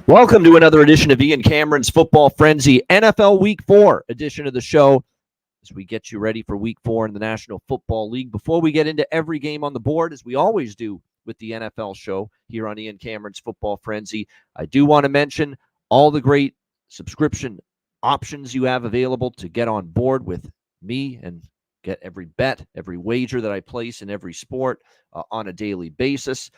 Welcome to another edition of Ian Cameron's Football Frenzy, NFL Week 4 edition of the show, as we get you ready for Week 4 in the National Football League. Before we get into every game on the board, as we always do with the NFL show here on Ian Cameron's Football Frenzy, I do want to mention all the great subscription options you have available to get on board with me and get every bet, every wager that I place in every sport on a daily basis.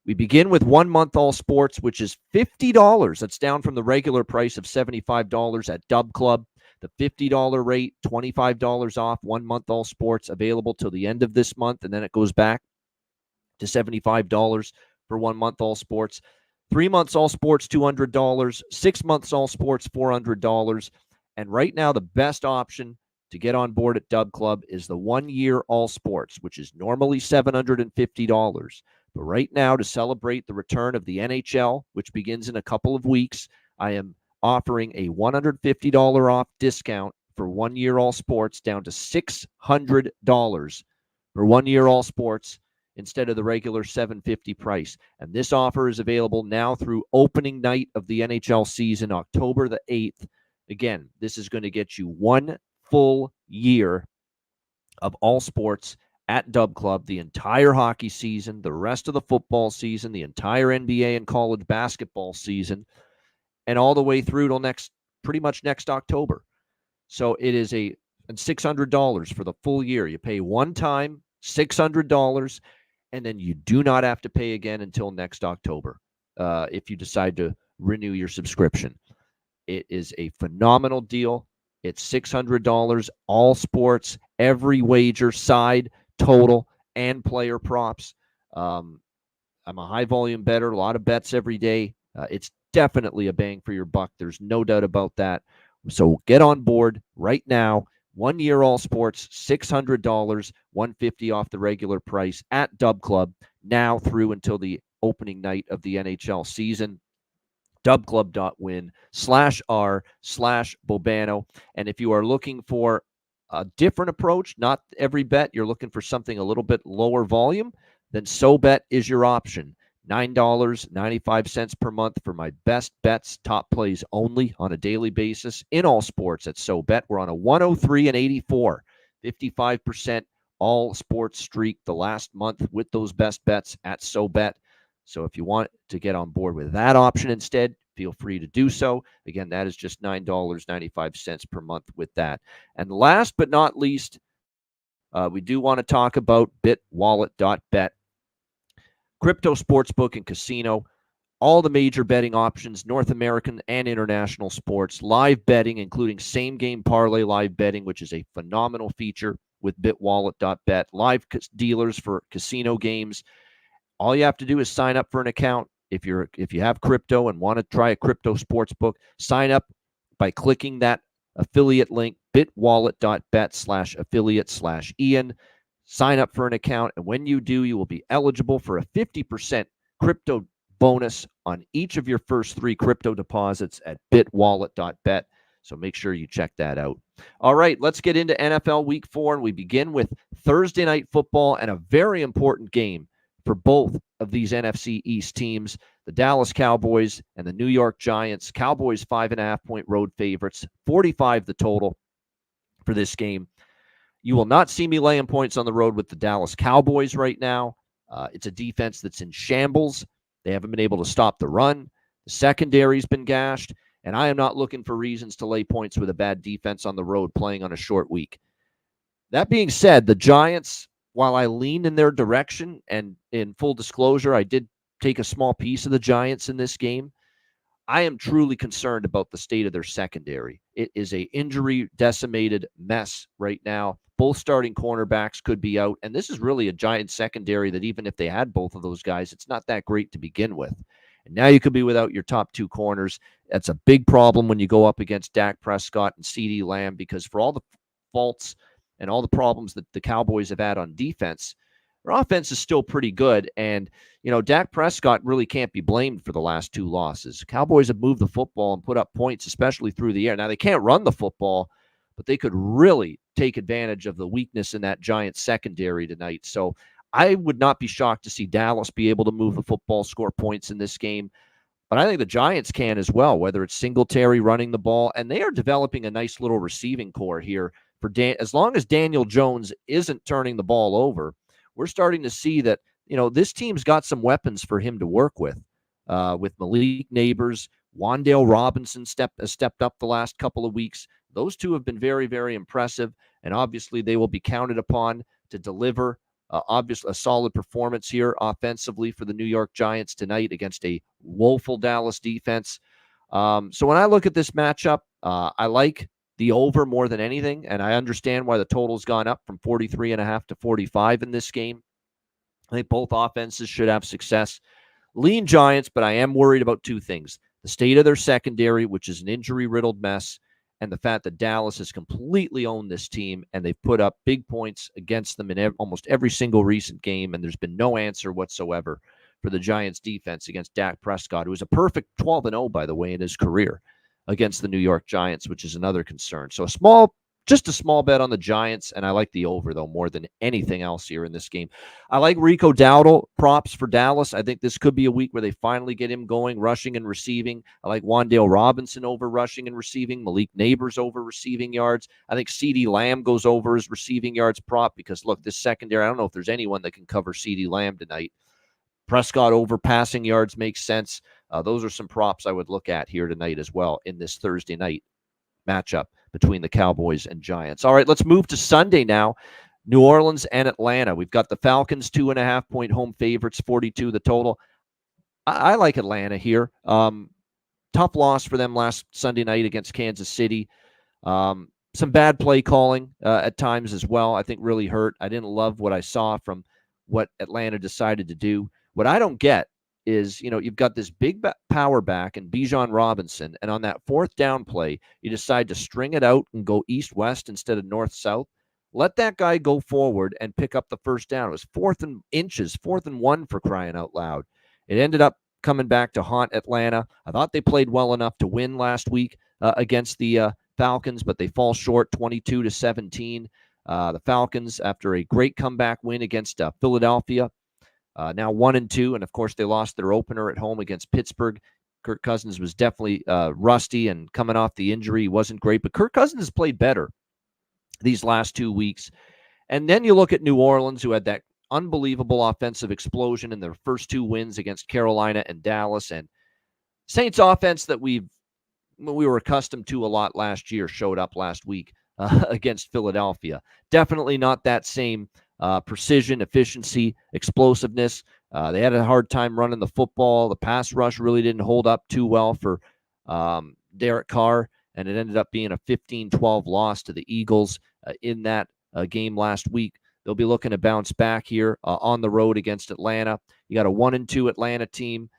We begin with 1 month all sports, which is $50. That's down from the regular price of $75 at Dub Club. The $50 rate, $25 off, 1 month all sports, available till the end of this month, and then it goes back to $75 for 1 month all sports. 3 months all sports, $200. 6 months all sports, $400. And right now, the best option to get on board at Dub Club is the 1 year all sports, which is normally $750. But right now, to celebrate the return of the NHL, which begins in a couple of weeks, I am offering a $150 off discount for 1 year all sports, down to $600 for 1 year all sports instead of the regular $750 price. And this offer is available now through opening night of the NHL season, October the 8th. Again, this is going to get you 1 full year of all sports at Dub Club, the entire hockey season, the rest of the football season, the entire NBA and college basketball season, and all the way through till pretty much next October. So it is $600 for the full year. You pay one time, $600, and then you do not have to pay again until next October if you decide to renew your subscription. It is a phenomenal deal. It's $600, all sports, every wager, side, total, and player props. I'm a high volume bettor, a lot of bets every day. It's definitely a bang for your buck. There's no doubt about that. So get on board right now. 1 year all sports, $600, $150 off the regular price at Dub Club, now through until the opening night of the NHL season. dubclub.win/r/Bobano. And if you are looking for a different approach, not every bet, you're looking for something a little bit lower volume, then SoBet is your option. $9.95 per month for my best bets, top plays only on a daily basis in all sports at SoBet. We're on a 103-84, 55% all sports streak the last month with those best bets at SoBet. So if you want to get on board with that option instead, feel free to do so. Again, that is just $9.95 per month with that. And last but not least, we do want to talk about bitwallet.bet. Crypto sportsbook and casino, all the major betting options, North American and international sports, live betting, including same-game parlay live betting, which is a phenomenal feature with bitwallet.bet, live dealers for casino games. All you have to do is sign up for an account. If you have crypto and want to try a crypto sports book, sign up by clicking that affiliate link, bitwallet.bet/affiliate/Ian. Sign up for an account, and when you do, you will be eligible for a 50% crypto bonus on each of your first 3 crypto deposits at bitwallet.bet. So make sure you check that out. All right, let's get into NFL Week 4, and we begin with Thursday Night Football and a very important game for both of these NFC East teams, the Dallas Cowboys and the New York Giants. Cowboys 5.5-point road favorites, 45 the total for this game. You will not see me laying points on the road with the Dallas Cowboys right now. It's a defense that's in shambles. They haven't been able to stop the run. The secondary's been gashed, and I am not looking for reasons to lay points with a bad defense on the road playing on a short week. That being said, the Giants, while I lean in their direction, and in full disclosure, I did take a small piece of the Giants in this game, I am truly concerned about the state of their secondary. It is a injury-decimated mess right now. Both starting cornerbacks could be out, and this is really a Giants secondary that even if they had both of those guys, it's not that great to begin with. And now you could be without your top 2 corners. That's a big problem when you go up against Dak Prescott and CeeDee Lamb, because for all the faults and all the problems that the Cowboys have had on defense, their offense is still pretty good. And, Dak Prescott really can't be blamed for the last 2 losses. Cowboys have moved the football and put up points, especially through the air. Now, they can't run the football, but they could really take advantage of the weakness in that Giants secondary tonight. So I would not be shocked to see Dallas be able to move the football, score points in this game. But I think the Giants can as well, whether it's Singletary running the ball, and they are developing a nice little receiving core here for as long as Daniel Jones isn't turning the ball over. We're starting to see that, this team's got some weapons for him to work with Malik Neighbors. Wan'Dale Robinson stepped up the last couple of weeks. Those two have been very, very impressive, and obviously they will be counted upon to deliver obviously a solid performance here offensively for the New York Giants tonight against a woeful Dallas defense. So when I look at this matchup, I like the over more than anything, and I understand why the total's gone up from 43.5 to 45 in this game. I think both offenses should have success. Lean Giants, but I am worried about two things. The state of their secondary, which is an injury-riddled mess, and the fact that Dallas has completely owned this team, and they've put up big points against them in almost every single recent game, and there's been no answer whatsoever for the Giants' defense against Dak Prescott, who was a perfect 12-0, by the way, in his career against the New York Giants, which is another concern. So just a small bet on the Giants, and I like the over, though, more than anything else here in this game. I like Rico Dowdle props for Dallas. I think this could be a week where they finally get him going, rushing and receiving. I like Wan'Dale Robinson over rushing and receiving, Malik Neighbors over receiving yards. I think CeeDee Lamb goes over his receiving yards prop because, look, this secondary, I don't know if there's anyone that can cover CeeDee Lamb tonight. Prescott over passing yards makes sense. Those are some props I would look at here tonight as well in this Thursday night matchup between the Cowboys and Giants. All right, let's move to Sunday now. New Orleans and Atlanta. We've got the Falcons 2.5-point home favorites, 42 the total. I like Atlanta here. Tough loss for them last Sunday night against Kansas City. Some bad play calling at times as well, I think really hurt. I didn't love what I saw from what Atlanta decided to do. What I don't get is, you've got this big power back in Bijan Robinson, and on that fourth down play, you decide to string it out and go east-west instead of north-south. Let that guy go forward and pick up the first down. It was 4th and 1 for crying out loud. It ended up coming back to haunt Atlanta. I thought they played well enough to win last week against the Falcons, but they fall short 22-17. The Falcons, after a great comeback win against Philadelphia, now 1-2, and of course they lost their opener at home against Pittsburgh. Kirk Cousins was definitely rusty and coming off the injury. He wasn't great, but Kirk Cousins has played better these last 2 weeks. And then you look at New Orleans, who had that unbelievable offensive explosion in their first 2 wins against Carolina and Dallas, and Saints offense that we were accustomed to a lot last year showed up last week against Philadelphia. Definitely not that same precision, efficiency, explosiveness. They had a hard time running the football. The pass rush really didn't hold up too well for Derek Carr, and it ended up being a 15-12 loss to the Eagles in that game last week. They'll be looking to bounce back here on the road against Atlanta. You got a 1-2 Atlanta team.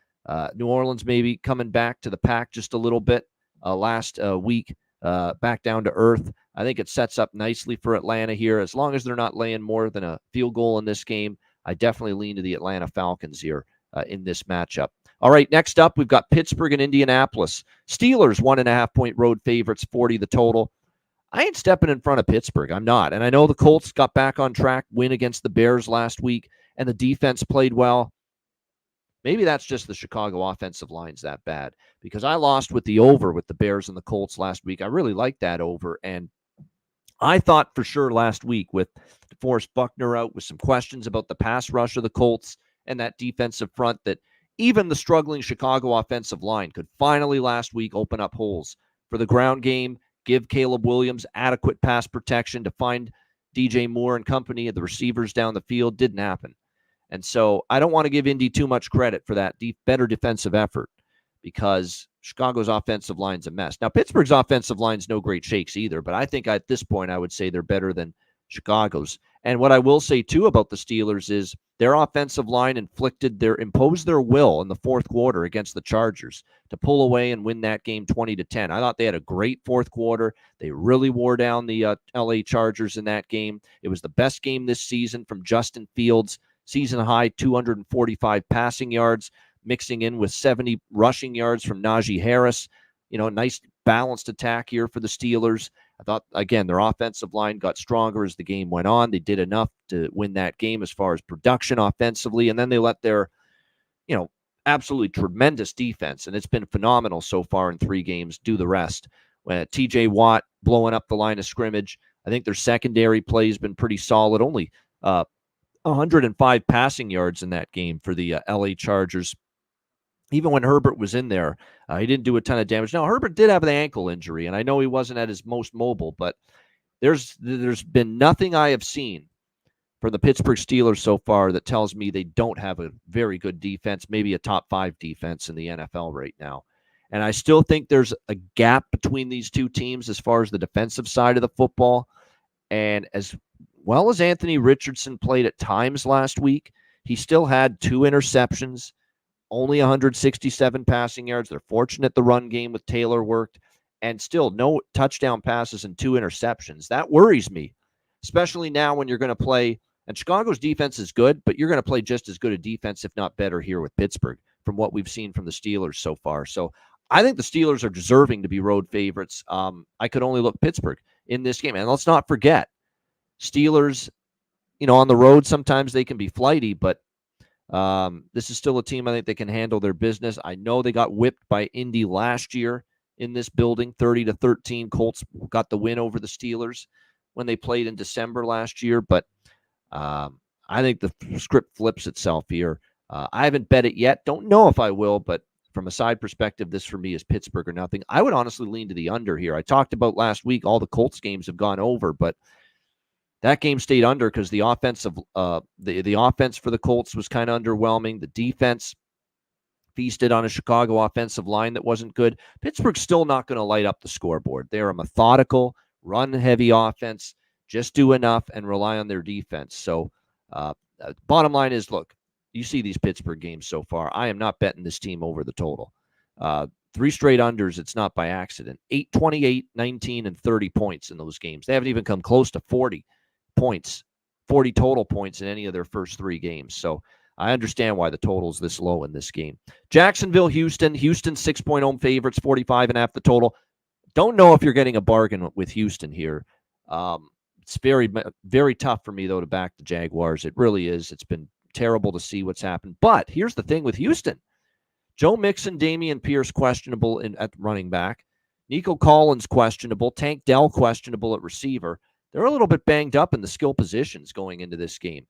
New Orleans maybe coming back to the pack just a little bit last week, back down to earth. I think it sets up nicely for Atlanta here. As long as they're not laying more than a field goal in this game, I definitely lean to the Atlanta Falcons here in this matchup. All right, next up, we've got Pittsburgh and Indianapolis. Steelers, 1.5-point road favorites, 40 the total. I ain't stepping in front of Pittsburgh. I'm not. And I know the Colts got back on track, win against the Bears last week, and the defense played well. Maybe that's just the Chicago offensive line's that bad, because I lost with the over with the Bears and the Colts last week. I really liked that over, and I thought for sure last week with DeForest Buckner out with some questions about the pass rush of the Colts and that defensive front that even the struggling Chicago offensive line could finally last week open up holes for the ground game, give Caleb Williams adequate pass protection to find DJ Moore and company of the receivers down the field. Didn't happen. And so I don't want to give Indy too much credit for that better defensive effort, because Chicago's offensive line's a mess. Now, Pittsburgh's offensive line's no great shakes either, but I think at this point I would say they're better than Chicago's. And what I will say, too, about the Steelers is their offensive line imposed their will in the fourth quarter against the Chargers to pull away and win that game 20-10. I thought they had a great fourth quarter. They really wore down the LA Chargers in that game. It was the best game this season from Justin Fields, season high 245 passing yards, mixing in with 70 rushing yards from Najee Harris. Nice balanced attack here for the Steelers. I thought, again, their offensive line got stronger as the game went on. They did enough to win that game as far as production offensively, and then they let their, absolutely tremendous defense, and it's been phenomenal so far in 3 games. Do the rest. TJ Watt blowing up the line of scrimmage. I think their secondary play has been pretty solid. Only 105 passing yards in that game for the LA Chargers. Even when Herbert was in there, he didn't do a ton of damage. Now, Herbert did have an ankle injury, and I know he wasn't at his most mobile, but there's been nothing I have seen for the Pittsburgh Steelers so far that tells me they don't have a very good defense, maybe a top 5 defense in the NFL right now. And I still think there's a gap between these two teams as far as the defensive side of the football. And as well as Anthony Richardson played at times last week, he still had 2 interceptions, only 167 passing yards. They're fortunate the run game with Taylor worked, and still no touchdown passes and 2 interceptions. That worries me, especially now when you're going to play. And Chicago's defense is good, but you're going to play just as good a defense, if not better, here with Pittsburgh from what we've seen from the Steelers so far. So I think the Steelers are deserving to be road favorites. I could only look Pittsburgh in this game. And let's not forget, Steelers, on the road, sometimes they can be flighty, but this is still a team I think they can handle their business. I know they got whipped by Indy last year in this building, 30-13. Colts got the win over the Steelers when they played in December last year, but I think the script flips itself here. I haven't bet it yet. Don't know if I will, but from a side perspective, this for me is Pittsburgh or nothing. I would honestly lean to the under here. I talked about last week, all the Colts games have gone over, but that game stayed under because the offensive, the offense for the Colts was kind of underwhelming. The defense feasted on a Chicago offensive line that wasn't good. Pittsburgh's still not going to light up the scoreboard. They're a methodical, run-heavy offense. Just do enough and rely on their defense. So bottom line is, look, you see these Pittsburgh games so far. I am not betting this team over the total. 3 straight unders, it's not by accident. 8, 28, 19, and 30 points in those games. They haven't even come close to 40 points, 40 total points in any of their first 3 games. So I understand why the total's this low in this game. Jacksonville, Houston. Houston 6-point home favorites, 45.5 the total. Don't know if you're getting a bargain with Houston here. It's very, very tough for me, though, to back the Jaguars. It really is. It's been terrible to see what's happened. But here's the thing with Houston. Joe Mixon, Dameon Pierce questionable at running back. Nico Collins questionable. Tank Dell questionable at receiver. They're a little bit banged up in the skill positions going into this game.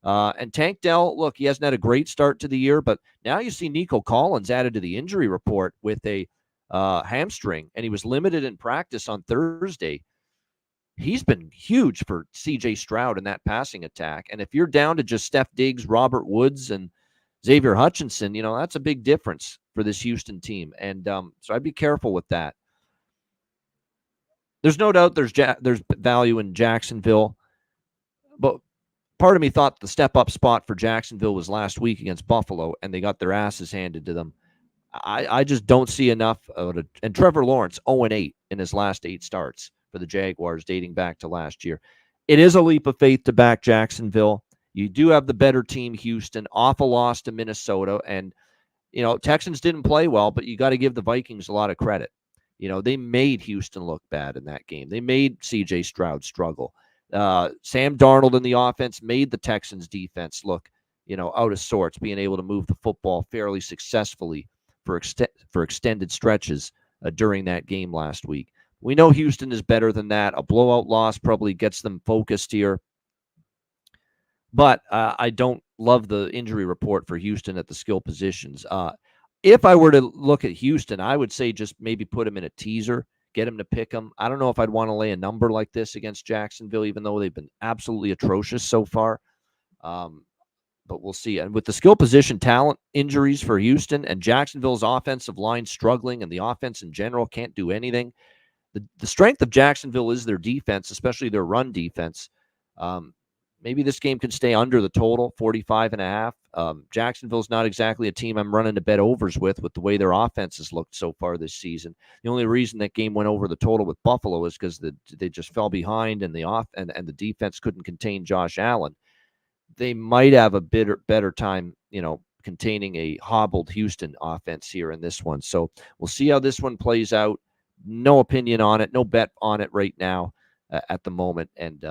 And Tank Dell, look, he hasn't had a great start to the year, but now you see Nico Collins added to the injury report with a hamstring, and he was limited in practice on Thursday. He's been huge for C.J. Stroud in that passing attack. And if you're down to just Steph Diggs, Robert Woods, and Xavier Hutchinson, that's a big difference for this Houston team. And so I'd be careful with that. There's no doubt there's value in Jacksonville, but part of me thought the step-up spot for Jacksonville was last week against Buffalo, and they got their asses handed to them. I just don't see enough of it. And Trevor Lawrence, 0-8 in his last 8 starts for the Jaguars dating back to last year. It is a leap of faith to back Jacksonville. You do have the better team, Houston, off a loss to Minnesota. And, Texans didn't play well, but you got to give the Vikings a lot of credit. They made Houston look bad in that game. They made C.J. Stroud struggle. Sam Darnold in the offense made the Texans defense look, out of sorts, being able to move the football fairly successfully for extended stretches during that game last week. We know Houston is better than that. A blowout loss probably gets them focused here. But I don't love the injury report for Houston at the skill positions. If I were to look at Houston, I would say just maybe put him in a teaser, get him to pick him. I don't know if I'd want to lay a number like this against Jacksonville, even though they've been absolutely atrocious so far. But we'll see. And with the skill position talent injuries for Houston and Jacksonville's offensive line struggling and the offense in general can't do anything, the strength of Jacksonville is their defense, especially their run defense. Maybe this game can stay under the total, 45.5. Jacksonville's not exactly a team I'm running to bet overs with the way their offense has looked so far this season. The only reason that game went over the total with Buffalo is because they just fell behind and the defense couldn't contain Josh Allen. They might have a better time, containing a hobbled Houston offense here in this one. So we'll see how this one plays out. No opinion on it, no bet on it right now at the moment. And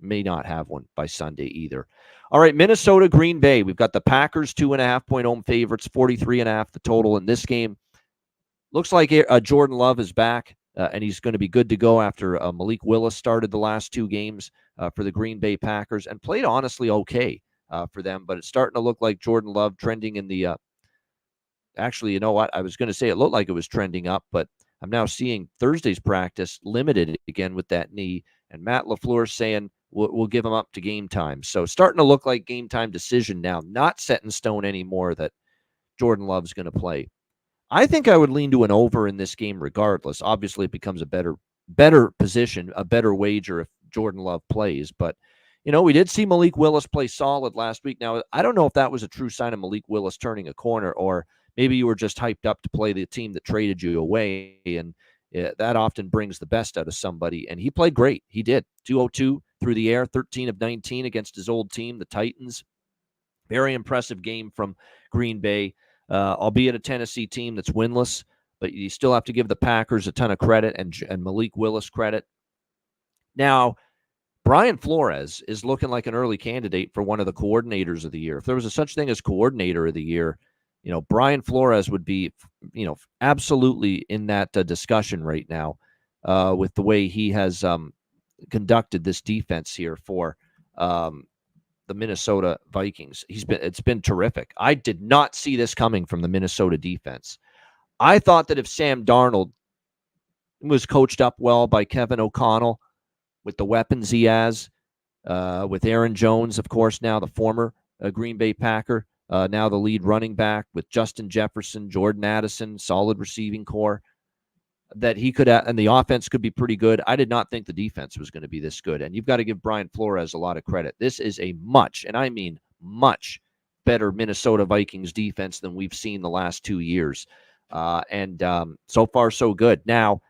may not have one by Sunday either. All right, Minnesota, Green Bay. We've got the Packers 2.5-point home favorites, 43.5 the total in this game. Looks like Jordan Love is back, and he's going to be good to go after Malik Willis started the last 2 games for the Green Bay Packers and played honestly okay for them. But it's starting to look like Jordan Love trending in the actually, you know what? I was going to say it looked like it was trending up, but I'm now seeing Thursday's practice limited again with that knee. And Matt LaFleur saying we'll give him up to game time. So starting to look like game time decision now, not set in stone anymore that Jordan Love's going to play. I think I would lean to an over in this game regardless. Obviously, it becomes a better position, a better wager if Jordan Love plays. But, we did see Malik Willis play solid last week. Now, I don't know if that was a true sign of Malik Willis turning a corner, or maybe you were just hyped up to play the team that traded you away, and that often brings the best out of somebody. And he played great. He did. 202 through the air, 13 of 19 against his old team, the Titans. Very impressive game from Green Bay. Albeit a Tennessee team that's winless, but you still have to give the Packers a ton of credit and Malik Willis credit. Now, Brian Flores is looking like an early candidate for one of the coordinators of the year. If there was a such thing as coordinator of the year, Brian Flores would be, absolutely in that discussion right now with the way he has conducted this defense here for the Minnesota Vikings. It's been terrific. I did not see this coming from the Minnesota defense. I thought that if Sam Darnold was coached up well by Kevin O'Connell with the weapons he has, with Aaron Jones, of course, now the former Green Bay Packer, now the lead running back with Justin Jefferson, Jordan Addison, solid receiving core, that he could, and the offense could be pretty good. I did not think the defense was going to be this good. And you've got to give Brian Flores a lot of credit. This is a much, and I mean much, better Minnesota Vikings defense than we've seen the last 2 years. So far, so good. Now,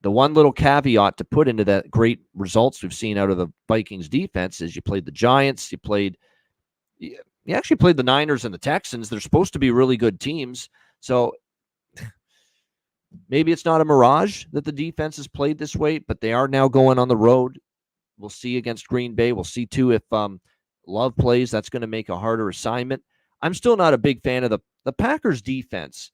the one little caveat to put into that great results we've seen out of the Vikings defense is you played the Giants, you actually played the Niners and the Texans. They're supposed to be really good teams. So maybe it's not a mirage that the defense has played this way, but they are now going on the road. We'll see against Green Bay. We'll see, too, if Love plays. That's going to make a harder assignment. I'm still not a big fan of the Packers' defense.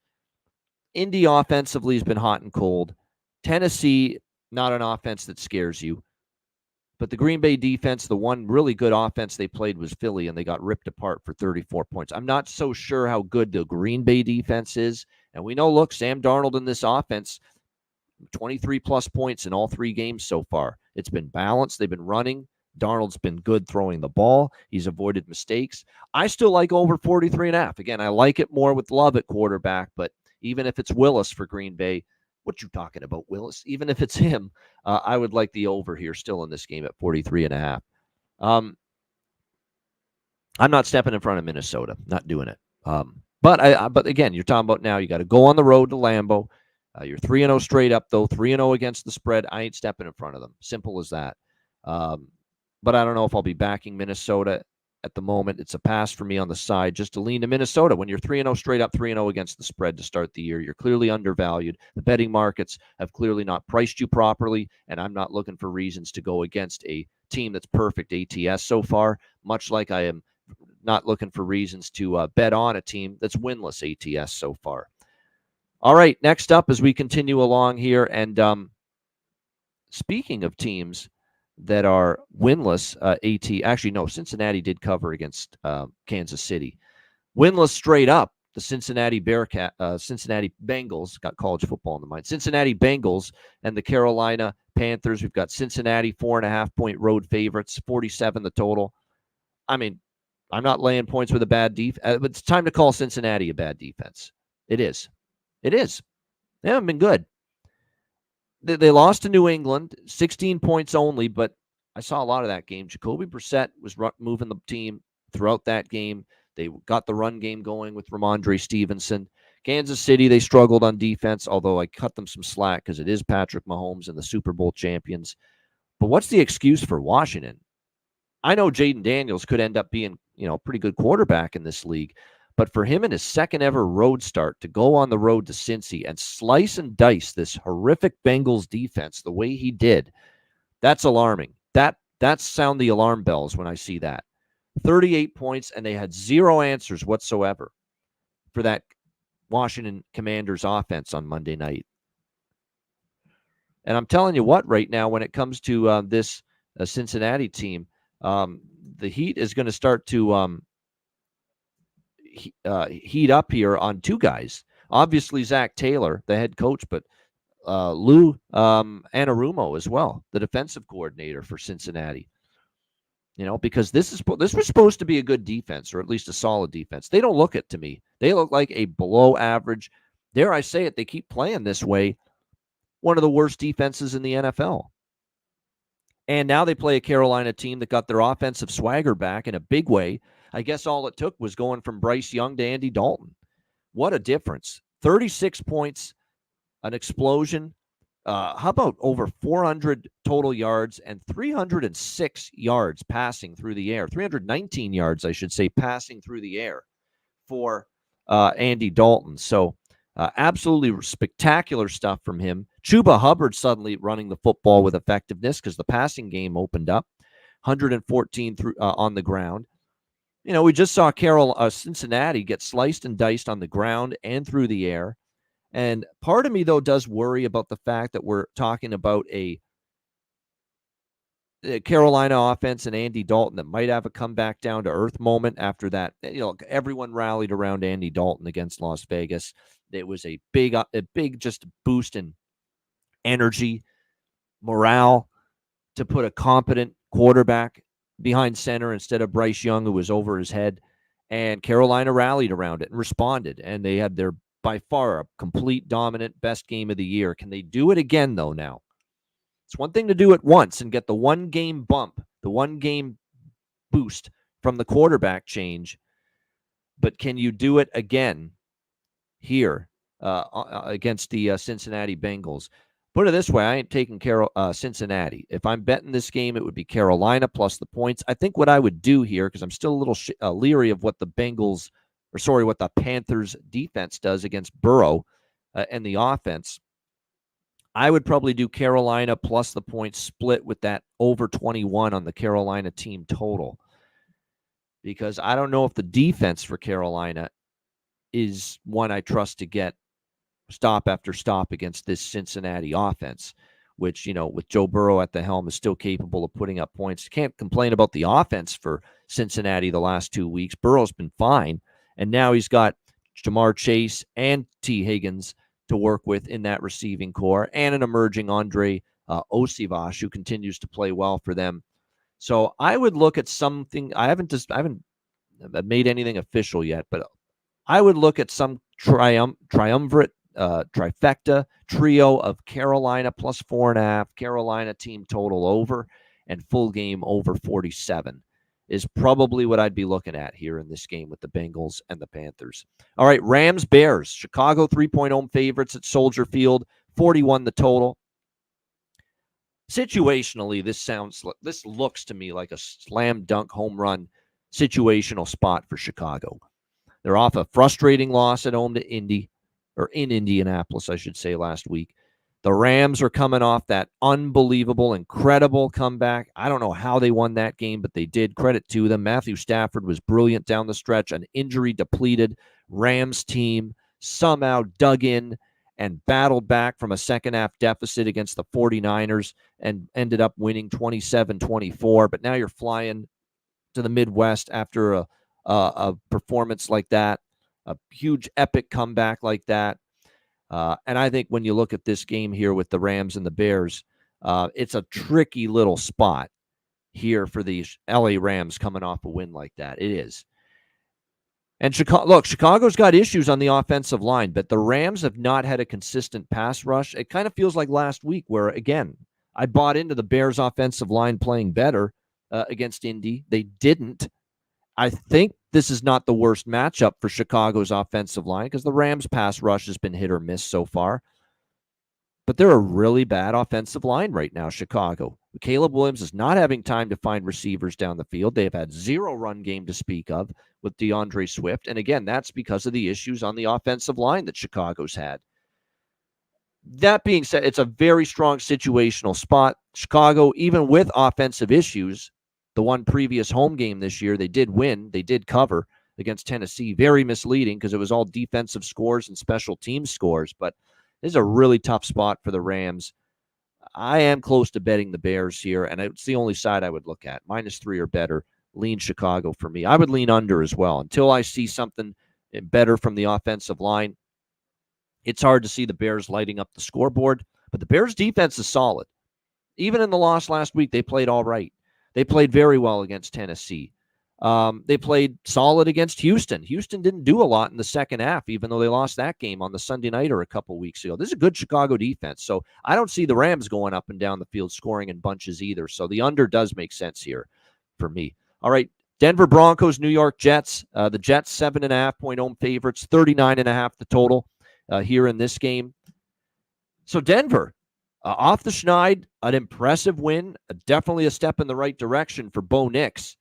Indy offensively has been hot and cold. Tennessee, not an offense that scares you. But the Green Bay defense, the one really good offense they played was Philly, and they got ripped apart for 34 points. I'm not so sure how good the Green Bay defense is. And we know, look, Sam Darnold in this offense, 23-plus points in all 3 games so far. It's been balanced. They've been running. Darnold's been good throwing the ball. He's avoided mistakes. I still like over 43.5. Again, I like it more with Love at quarterback, but even if it's Willis for Green Bay, what you talking about, Willis? Even if it's him, I would like the over here still in this game at 43.5. I'm not stepping in front of Minnesota. Not doing it. But again, you're talking about now you got to go on the road to Lambeau. You're 3-0 straight up, though. 3-0 against the spread. I ain't stepping in front of them. Simple as that. But I don't know if I'll be backing Minnesota at the moment. It's a pass for me on the side just to lean to Minnesota. When you're 3-0 straight up, 3-0 against the spread to start the year, you're clearly undervalued. The betting markets have clearly not priced you properly, and I'm not looking for reasons to go against a team that's perfect ATS so far, much like I am not looking for reasons to bet on a team that's winless ATS so far. All right, next up as we continue along here, and speaking of teams that are winless, Cincinnati did cover against Kansas City. Winless straight up, the Cincinnati Bengals, got college football in the mind. Cincinnati Bengals and the Carolina Panthers. We've got Cincinnati 4.5-point road favorites, 47 the total. I mean, I'm not laying points with a bad defense, but it's time to call Cincinnati a bad defense. It is. It is. They haven't been good. They lost to New England, 16 points only, but I saw a lot of that game. Jacoby Brissett was moving the team throughout that game. They got the run game going with Ramondre Stevenson. Kansas City, they struggled on defense, although I cut them some slack because it is Patrick Mahomes and the Super Bowl champions. But what's the excuse for Washington? I know Jaden Daniels could end up being, a pretty good quarterback in this league. But for him in his second ever road start to go on the road to Cincy and slice and dice this horrific Bengals defense the way he did, that's alarming. That That's sound the alarm bells when I see that. 38 points, and they had zero answers whatsoever for that Washington Commanders offense on Monday night. And I'm telling you what, right now, when it comes to this Cincinnati team, the heat is going to start to heat up here on two guys. Obviously, Zach Taylor, the head coach, but Lou Anarumo as well, the defensive coordinator for Cincinnati. Because this was supposed to be a good defense, or at least a solid defense. They don't look it to me. They look like a below average. Dare I say it? They keep playing this way. One of the worst defenses in the NFL. And now they play a Carolina team that got their offensive swagger back in a big way. I guess all it took was going from Bryce Young to Andy Dalton. What a difference. 36 points, an explosion. How about over 400 total yards and 306 yards passing through the air? 319 yards, I should say, passing through the air for Andy Dalton. So absolutely spectacular stuff from him. Chuba Hubbard suddenly running the football with effectiveness because the passing game opened up. 114 through on the ground. We just saw Cincinnati get sliced and diced on the ground and through the air. And part of me, though, does worry about the fact that we're talking about a Carolina offense and Andy Dalton that might have a comeback down to earth moment after that. Everyone rallied around Andy Dalton against Las Vegas. It was a big just boost in energy, morale to put a competent quarterback behind center instead of Bryce Young, who was over his head. And Carolina rallied around it and responded. And they had their, by far, a complete dominant best game of the year. Can they do it again, though, now? It's one thing to do it once and get the one-game bump, the one-game boost from the quarterback change. But can you do it again here against the Cincinnati Bengals? Put it this way, I ain't taking Cincinnati. If I'm betting this game, it would be Carolina plus the points. I think what I would do here, because I'm still a little leery of what the what the Panthers defense does against Burrow and the offense, I would probably do Carolina plus the points split with that over 21 on the Carolina team total. Because I don't know if the defense for Carolina is one I trust to get stop after stop against this Cincinnati offense, which, with Joe Burrow at the helm, is still capable of putting up points. Can't complain about the offense for Cincinnati the last 2 weeks. Burrow's been fine, and now he's got Jamar Chase and T. Higgins to work with in that receiving core, and an emerging Andre Osivas, who continues to play well for them. So I would look at something. I haven't made anything official yet, but I would look at some triumvirate, trifecta trio of Carolina plus 4.5, Carolina team total over, and full game over 47 is probably what I'd be looking at here in this game with the Bengals and the Panthers. All right, Rams, Bears. Chicago 3-point home favorites at Soldier Field, 41 the total. Situationally, this looks to me like a slam dunk home run situational spot for Chicago. They're off a frustrating loss at home to Indy, or in Indianapolis, I should say, last week. The Rams are coming off that unbelievable, incredible comeback. I don't know how they won that game, but they did. Credit to them. Matthew Stafford was brilliant down the stretch. An injury-depleted Rams team somehow dug in and battled back from a second-half deficit against the 49ers and ended up winning 27-24. But now you're flying to the Midwest after a performance like that, a huge epic comeback like that. And I think when you look at this game here with the Rams and the Bears, it's a tricky little spot here for the LA Rams coming off a win like that. It is. And Chicago's got issues on the offensive line, but the Rams have not had a consistent pass rush. It kind of feels like last week where, again, I bought into the Bears offensive line playing better against Indy. They didn't. I think this is not the worst matchup for Chicago's offensive line because the Rams' pass rush has been hit or miss so far. But they're a really bad offensive line right now, Chicago. Caleb Williams is not having time to find receivers down the field. They have had zero run game to speak of with DeAndre Swift. And again, that's because of the issues on the offensive line that Chicago's had. That being said, it's a very strong situational spot. Chicago, even with offensive issues, the one previous home game this year, they did win. They did cover against Tennessee. Very misleading because it was all defensive scores and special team scores. But this is a really tough spot for the Rams. I am close to betting the Bears here, and it's the only side I would look at. -3 or better. Lean Chicago for me. I would lean under as well until I see something better from the offensive line. It's hard to see the Bears lighting up the scoreboard, but the Bears' defense is solid. Even in the loss last week, they played all right. They played very well against Tennessee. They played solid against Houston. Houston didn't do a lot in the second half, even though they lost that game on the Sunday nighter a couple weeks ago. This is a good Chicago defense. So I don't see the Rams going up and down the field scoring in bunches either. So the under does make sense here for me. All right, Denver Broncos, New York Jets. The Jets 7.5-point home favorites, 39.5 the total here in this game. So Denver, off the schneid, an impressive win, definitely a step in the right direction for Bo Nix.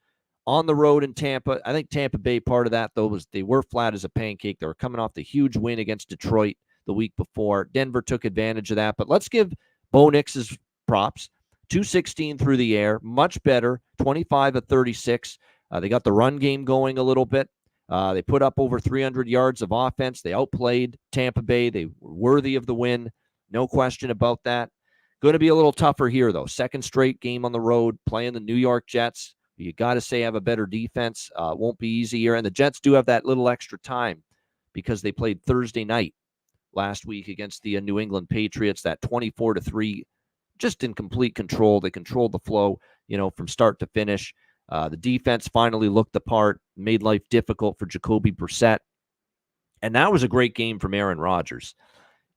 On the road in Tampa. I think Tampa Bay, part of that, though, was they were flat as a pancake. They were coming off the huge win against Detroit the week before. Denver took advantage of that. But let's give Bo Nix his props. 216 through the air, much better, 25 of 36. They got the run game going a little bit. They put up over 300 yards of offense. They outplayed Tampa Bay. They were worthy of the win. No question about that. Going to be a little tougher here, though. Second straight game on the road, playing the New York Jets. You got to say have a better defense. Won't be easy here. And the Jets do have that little extra time because they played Thursday night last week against the New England Patriots, that 24-3, just in complete control. They controlled the flow, from start to finish. The defense finally looked the part, made life difficult for Jacoby Brissett. And that was a great game from Aaron Rodgers.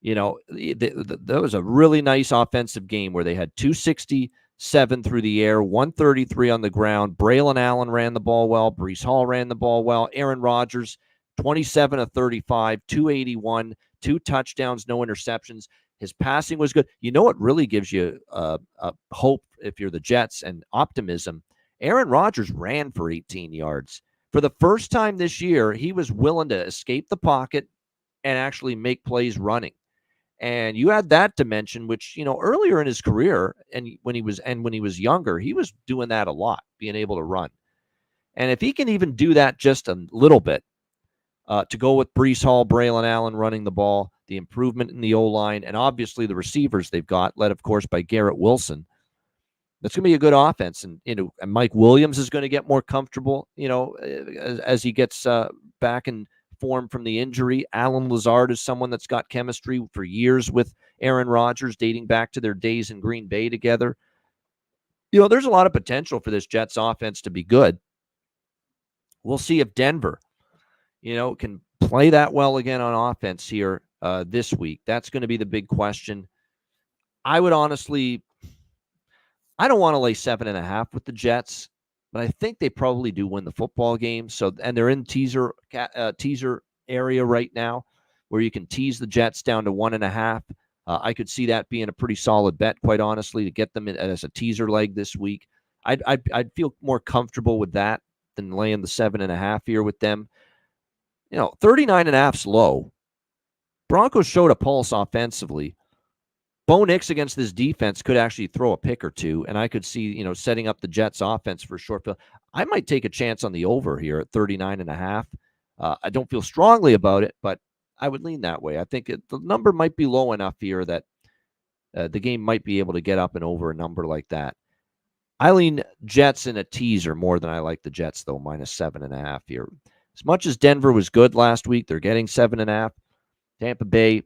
That was a really nice offensive game where they had 267 through the air, 133 on the ground. Braylon Allen ran the ball well. Breece Hall ran the ball well. Aaron Rodgers, 27 of 35, 281, 2 touchdowns, no interceptions. His passing was good. You know what really gives you hope if you're the Jets and optimism? Aaron Rodgers ran for 18 yards. For the first time this year, he was willing to escape the pocket and actually make plays running. And you add that dimension, which, earlier in his career and when he was younger, he was doing that a lot, being able to run. And if he can even do that just a little bit, to go with Breece Hall, Braylon Allen running the ball, the improvement in the O-line, and obviously the receivers they've got, led, of course, by Garrett Wilson, that's going to be a good offense. And, and Mike Williams is going to get more comfortable, as he gets back in form from the injury. Alan Lazard is someone that's got chemistry for years with Aaron Rodgers, dating back to their days in Green Bay together. There's a lot of potential for this Jets offense to be good. We'll see if Denver, can play that well again on offense here this week. That's going to be the big question. I would honestly, I don't want to lay 7.5 with the Jets, but I think they probably do win the football game. So, and they're in teaser area right now, where you can tease the Jets down to 1.5. I could see that being a pretty solid bet, quite honestly, to get them in as a teaser leg this week. I'd feel more comfortable with that than laying the 7.5 here with them. 39.5's low. Broncos showed a pulse offensively. Bo Nix against this defense could actually throw a pick or two, and I could see, setting up the Jets offense for a short field. I might take a chance on the over here at 39.5. I don't feel strongly about it, but I would lean that way. I think the number might be low enough here that the game might be able to get up and over a number like that. I lean Jets in a teaser more than I like the Jets, though, -7.5 here. As much as Denver was good last week, they're getting 7.5. Tampa Bay,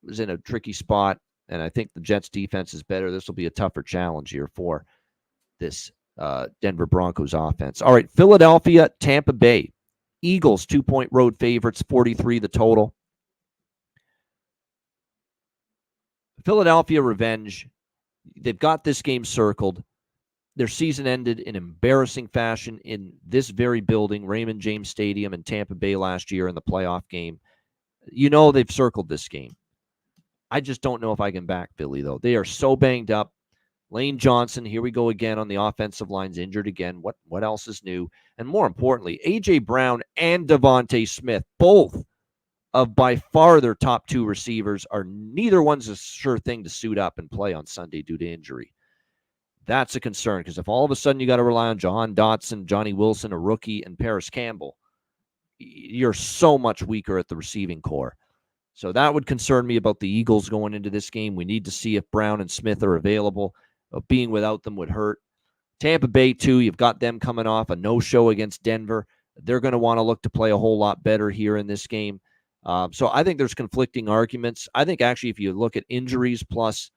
was in a tricky spot. And I think the Jets defense is better. This will be a tougher challenge here for this Denver Broncos offense. All right, Philadelphia, Tampa Bay. Eagles, 2-point road favorites, 43 the total. Philadelphia revenge. They've got this game circled. Their season ended in embarrassing fashion in this very building, Raymond James Stadium in Tampa Bay last year in the playoff game. They've circled this game. I just don't know if I can back Philly, though. They are so banged up. Lane Johnson, here we go again on the offensive line's injured again. What else is new? And more importantly, A.J. Brown and Devontae Smith, both of by far their top two receivers are neither one's a sure thing to suit up and play on Sunday due to injury. That's a concern because if all of a sudden you got to rely on Jahan Dotson, Johnny Wilson, a rookie, and Paris Campbell, you're so much weaker at the receiving core. So that would concern me about the Eagles going into this game. We need to see if Brown and Smith are available. Being without them would hurt. Tampa Bay, too, you've got them coming off a no-show against Denver. They're going to want to look to play a whole lot better here in this game. So I think there's conflicting arguments. I think actually if you look at injuries plus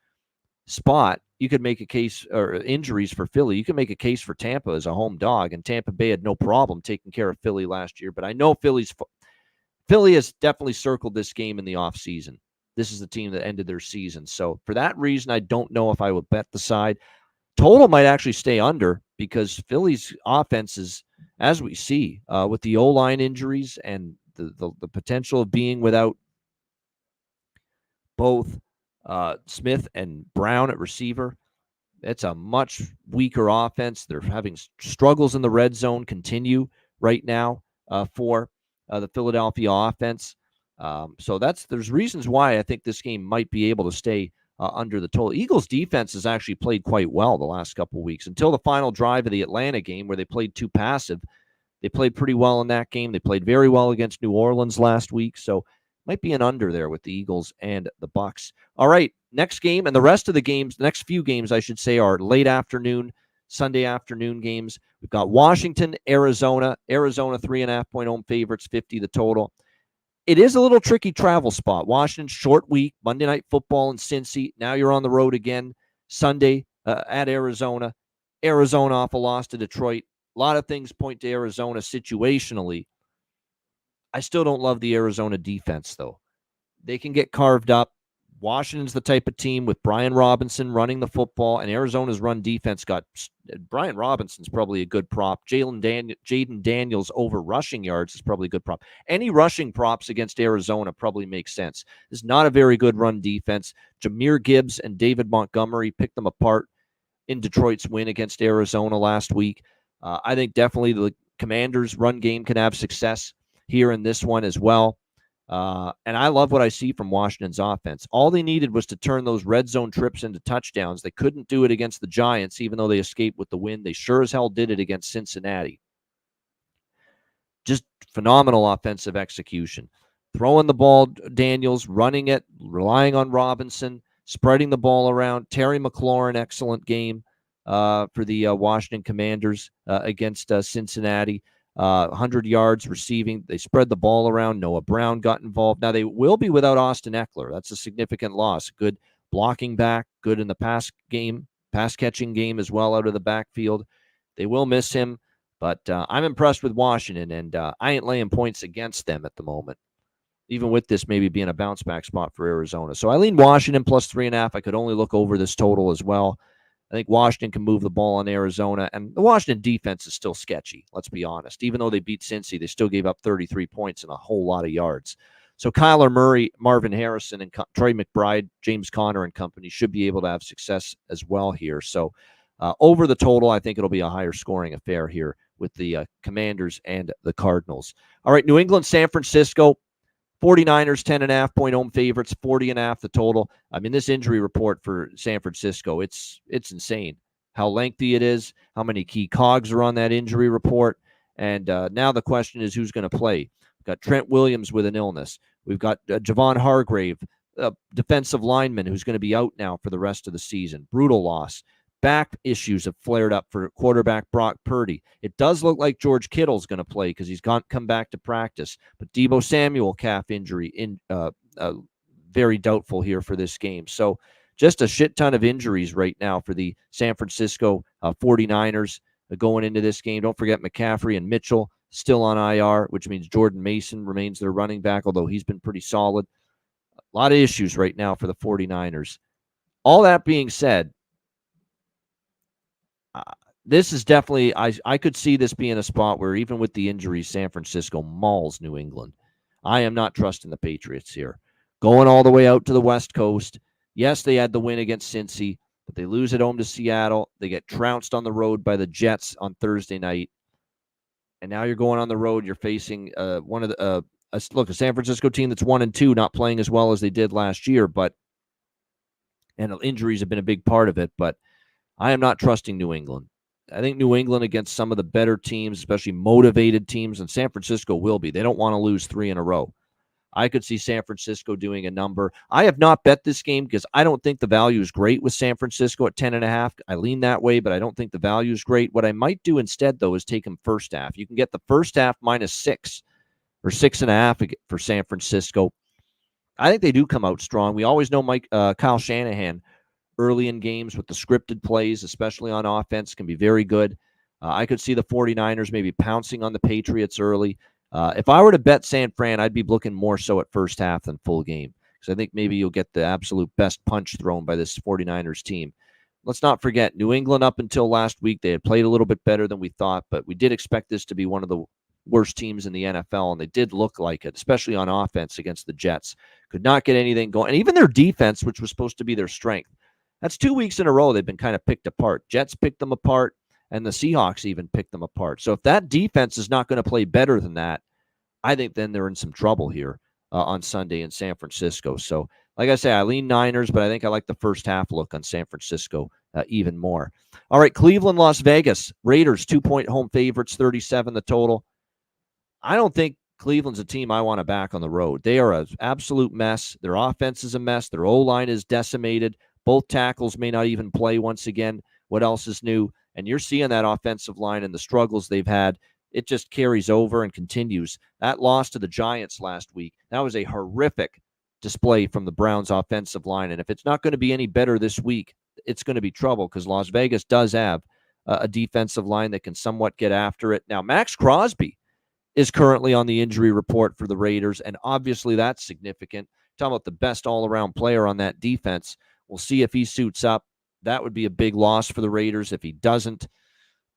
spot, you could make a case, or injuries for Philly, you can make a case for Tampa as a home dog, and Tampa Bay had no problem taking care of Philly last year. But I know Philly has definitely circled this game in the offseason. This is the team that ended their season. So for that reason, I don't know if I would bet the side. Total might actually stay under because Philly's offense is, as we see, with the O-line injuries and the potential of being without both Smith and Brown at receiver, it's a much weaker offense. They're having struggles in the red zone continue right now for the Philadelphia offense. So there's reasons why I think this game might be able to stay under the total. Eagles defense has actually played quite well the last couple of weeks until the final drive of the Atlanta game where they played too passive. They played pretty well in that game. They played very well against New Orleans last week. So might be an under there with the Eagles and the Bucs. All right, next game, and the rest of the games, the next few games, I should say, are late afternoon, Sunday afternoon games. We've got Washington, Arizona. Arizona 3.5-point home favorites, 50 the total. It is a little tricky travel spot. Washington, short week, Monday Night Football in Cincy. Now you're on the road again Sunday at Arizona. Arizona off a loss to Detroit. A lot of things point to Arizona situationally. I still don't love the Arizona defense, though. They can get carved up. Washington's the type of team with Brian Robinson running the football, and Arizona's run defense got Brian Robinson's probably a good prop. Jaden Daniels over rushing yards is probably a good prop. Any rushing props against Arizona probably makes sense. It's not a very good run defense. Jahmyr Gibbs and David Montgomery picked them apart in Detroit's win against Arizona last week. I think definitely the Commanders' run game can have success here in this one as well. And I love what I see from Washington's offense. All they needed was to turn those red zone trips into touchdowns. They couldn't do it against the Giants, even though they escaped with the win. They sure as hell did it against Cincinnati. Just phenomenal offensive execution. Throwing the ball, Daniels, running it, relying on Robinson, spreading the ball around. Terry McLaurin, excellent game for the Washington Commanders against Cincinnati. 100 yards receiving. They spread the ball around. Noah Brown got involved. Now, they will be without Austin Eckler. That's a significant loss. Good blocking back, good in the pass catching game as well out of the backfield. They will miss him, but I'm impressed with Washington, and I ain't laying points against them at the moment, even with this maybe being a bounce-back spot for Arizona. So I lean Washington plus 3.5. I could only look over this total as well. I think Washington can move the ball on Arizona, and the Washington defense is still sketchy, let's be honest. Even though they beat Cincy, they still gave up 33 points and a whole lot of yards. So Kyler Murray, Marvin Harrison, and Trey McBride, James Conner and company should be able to have success as well here. So over the total, I think it'll be a higher scoring affair here with the Commanders and the Cardinals. All right, New England, San Francisco. 49ers, 10.5-point home favorites, 40.5 the total. I mean, this injury report for San Francisco, it's insane. How lengthy it is, how many key cogs are on that injury report. And now the question is who's going to play. We've got Trent Williams with an illness. We've got Javon Hargrave, a defensive lineman who's going to be out now for the rest of the season. Brutal loss. Back issues have flared up for quarterback Brock Purdy. It does look like George Kittle's going to play because he's come back to practice. But Deebo Samuel calf injury very doubtful here for this game. So just a shit ton of injuries right now for the San Francisco 49ers going into this game. Don't forget McCaffrey and Mitchell still on IR, which means Jordan Mason remains their running back, although he's been pretty solid. A lot of issues right now for the 49ers. All that being said, this is definitely, I could see this being a spot where even with the injuries, San Francisco mauls New England. I am not trusting the Patriots here. Going all the way out to the West Coast. Yes, they had the win against Cincy, but they lose at home to Seattle. They get trounced on the road by the Jets on Thursday night. And now you're going on the road. You're facing one of the a San Francisco team that's 1-2, not playing as well as they did last year, and injuries have been a big part of it. But I am not trusting New England. I think New England against some of the better teams, especially motivated teams, and San Francisco will be. They don't want to lose 3 in a row. I could see San Francisco doing a number. I have not bet this game because I don't think the value is great with San Francisco at 10.5. I lean that way, but I don't think the value is great. What I might do instead, though, is take them first half. You can get the first half -6 or 6.5 for San Francisco. I think they do come out strong. We always know Kyle Shanahan early in games with the scripted plays, especially on offense, can be very good. I could see the 49ers maybe pouncing on the Patriots early. If I were to bet San Fran, I'd be looking more so at first half than full game, because I think maybe you'll get the absolute best punch thrown by this 49ers team. Let's not forget, New England up until last week, they had played a little bit better than we thought, but we did expect this to be one of the worst teams in the NFL, and they did look like it, especially on offense against the Jets. Could not get anything going. And even their defense, which was supposed to be their strength, that's 2 weeks in a row they've been kind of picked apart. Jets picked them apart, and the Seahawks even picked them apart. So if that defense is not going to play better than that, I think then they're in some trouble here on Sunday in San Francisco. So, like I say, I lean Niners, but I think I like the first half look on San Francisco even more. All right, Cleveland, Las Vegas. Raiders, 2-point home favorites, 37 the total. I don't think Cleveland's a team I want to back on the road. They are an absolute mess. Their offense is a mess. Their O-line is decimated. Both tackles may not even play once again. What else is new? And you're seeing that offensive line and the struggles they've had. It just carries over and continues. That loss to the Giants last week, that was a horrific display from the Browns offensive line. And if it's not going to be any better this week, it's going to be trouble, because Las Vegas does have a defensive line that can somewhat get after it. Now, Max Crosby is currently on the injury report for the Raiders, and obviously that's significant. Talking about the best all-around player on that defense. We'll see if he suits up. That would be a big loss for the Raiders if he doesn't.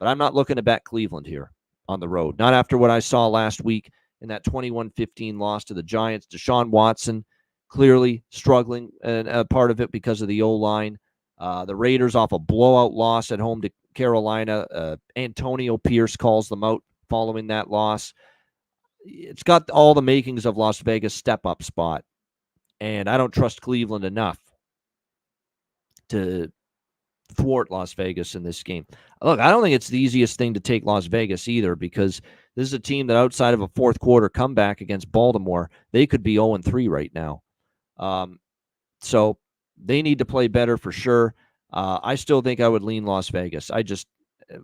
But I'm not looking to bet Cleveland here on the road. Not after what I saw last week in that 21-15 loss to the Giants. Deshaun Watson clearly struggling, and a part of it because of the O-line. The Raiders off a blowout loss at home to Carolina. Antonio Pierce calls them out following that loss. It's got all the makings of Las Vegas step-up spot. And I don't trust Cleveland enough to thwart Las Vegas in this game. Look, I don't think it's the easiest thing to take Las Vegas either, because this is a team that outside of a fourth quarter comeback against Baltimore, they could be 0-3 right now. So they need to play better for sure. I still think I would lean Las Vegas.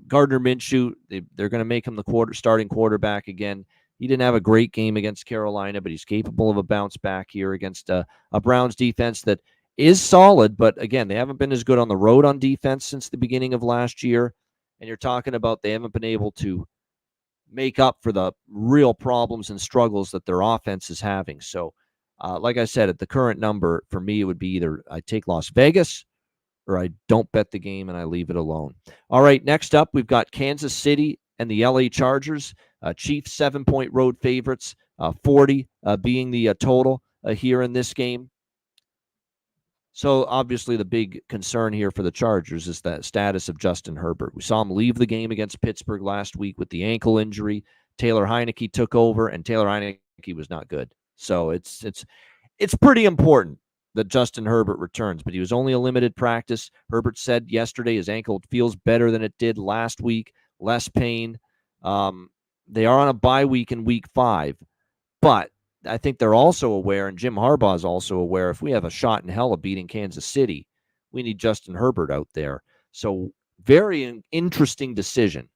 Gardner Minshew, they're going to make him the starting quarterback again. He didn't have a great game against Carolina, but he's capable of a bounce back here against a Browns defense that is solid, but again, they haven't been as good on the road on defense since the beginning of last year. And you're talking about they haven't been able to make up for the real problems and struggles that their offense is having. So, like I said, at the current number, for me, it would be either I take Las Vegas or I don't bet the game and I leave it alone. All right, next up, we've got Kansas City and the LA Chargers. Chiefs 7-point road favorites, 40 being the total here in this game. So obviously the big concern here for the Chargers is the status of Justin Herbert. We saw him leave the game against Pittsburgh last week with the ankle injury. Taylor Heineke took over, and Taylor Heineke was not good. So it's pretty important that Justin Herbert returns, but he was only a limited practice. Herbert said yesterday his ankle feels better than it did last week, less pain. They are on a bye week in week 5, but I think they're also aware, and Jim Harbaugh is also aware, if we have a shot in hell of beating Kansas City, we need Justin Herbert out there. So very interesting decision.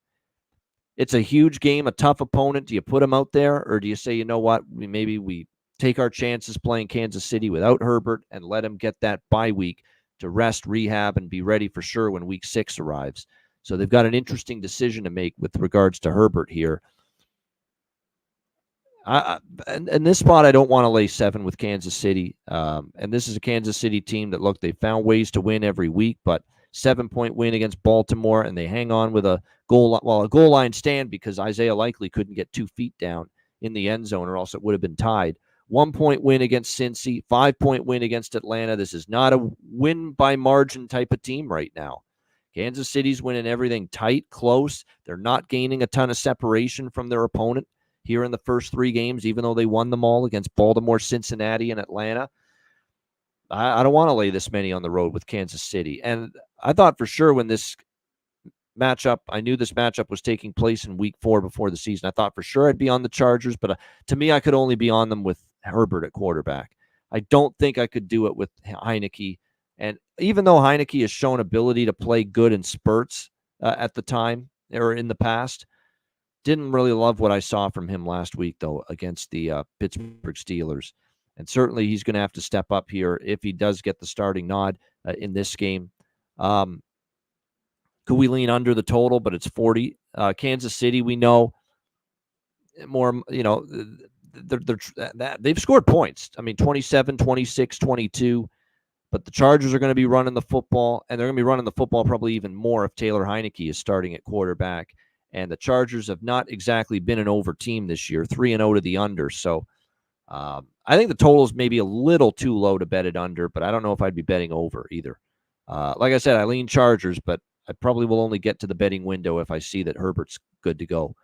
It's a huge game, a tough opponent. Do you put him out there, or do you say, you know what, maybe we take our chances playing Kansas City without Herbert and let him get that bye week to rest, rehab, and be ready for sure when week 6 arrives? So they've got an interesting decision to make with regards to Herbert here. In this spot, I don't want to lay 7 with Kansas City. And this is a Kansas City team that, look, they found ways to win every week, but 7-point win against Baltimore, and they hang on with a goal line stand because Isaiah Likely couldn't get 2 feet down in the end zone, or else it would have been tied. 1-point win against Cincy, 5-point win against Atlanta. This is not a win by margin type of team right now. Kansas City's winning everything tight, close. They're not gaining a ton of separation from their opponent here in the first 3 games, even though they won them all against Baltimore, Cincinnati, and Atlanta. I don't want to lay this many on the road with Kansas City. And I thought for sure when this matchup, I knew this matchup was taking place in week 4 before the season. I thought for sure I'd be on the Chargers, but to me, I could only be on them with Herbert at quarterback. I don't think I could do it with Heinicke. And even though Heinicke has shown ability to play good in spurts at the time or in the past, didn't really love what I saw from him last week, though, against the Pittsburgh Steelers. And certainly he's going to have to step up here if he does get the starting nod in this game. Could we lean under the total, but it's 40? Kansas City, we know more, they've scored points. I mean, 27, 26, 22. But the Chargers are going to be running the football, and they're going to be running the football probably even more if Taylor Heinicke is starting at quarterback. And the Chargers have not exactly been an over team this year, 3-0 to the under. So I think the total is maybe a little too low to bet it under, but I don't know if I'd be betting over either. Like I said, I lean Chargers, but I probably will only get to the betting window if I see that Herbert's good to go.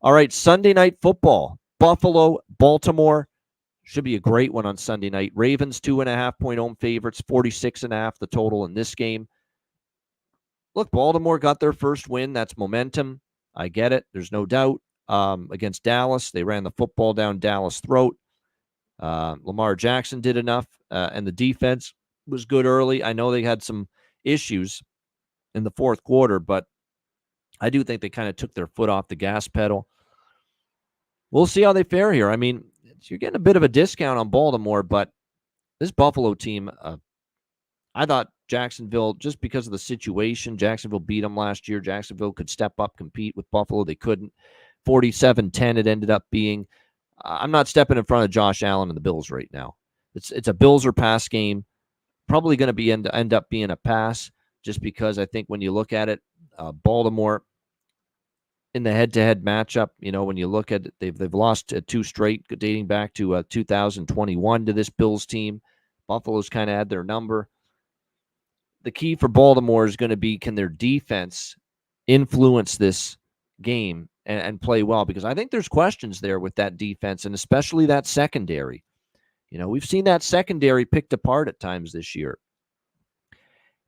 All right, Sunday Night Football, Buffalo, Baltimore. Should be a great one on Sunday night. Ravens 2.5-point home favorites, 46.5 the total in this game. Look, Baltimore got their first win. That's momentum. I get it. There's no doubt. Against Dallas, they ran the football down Dallas' throat. Lamar Jackson did enough, and the defense was good early. I know they had some issues in the fourth quarter, but I do think they kind of took their foot off the gas pedal. We'll see how they fare here. I mean, you're getting a bit of a discount on Baltimore, but this Buffalo team, I thought Jacksonville, just because of the situation, Jacksonville beat them last year. Jacksonville could step up, compete with Buffalo. They couldn't. 47-10 it ended up being. I'm not stepping in front of Josh Allen and the Bills right now. It's a Bills or pass game. Probably going to be end up being a pass, just because I think when you look at it, Baltimore in the head-to-head matchup, when you look at it, they've lost 2 straight dating back to 2021 to this Bills team. Buffalo's kind of had their number. The key for Baltimore is going to be, can their defense influence this game and play well? Because I think there's questions there with that defense, and especially that secondary. We've seen that secondary picked apart at times this year.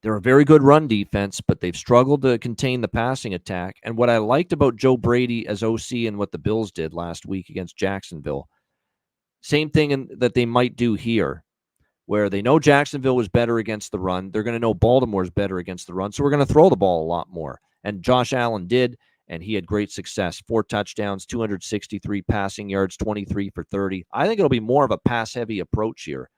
They're a very good run defense, but they've struggled to contain the passing attack. And what I liked about Joe Brady as OC and what the Bills did last week against Jacksonville, same thing that they might do here, where they know Jacksonville was better against the run. They're going to know Baltimore's better against the run, so we're going to throw the ball a lot more. And Josh Allen did, and he had great success. 4 touchdowns, 263 passing yards, 23 for 30. I think it'll be more of a pass-heavy approach here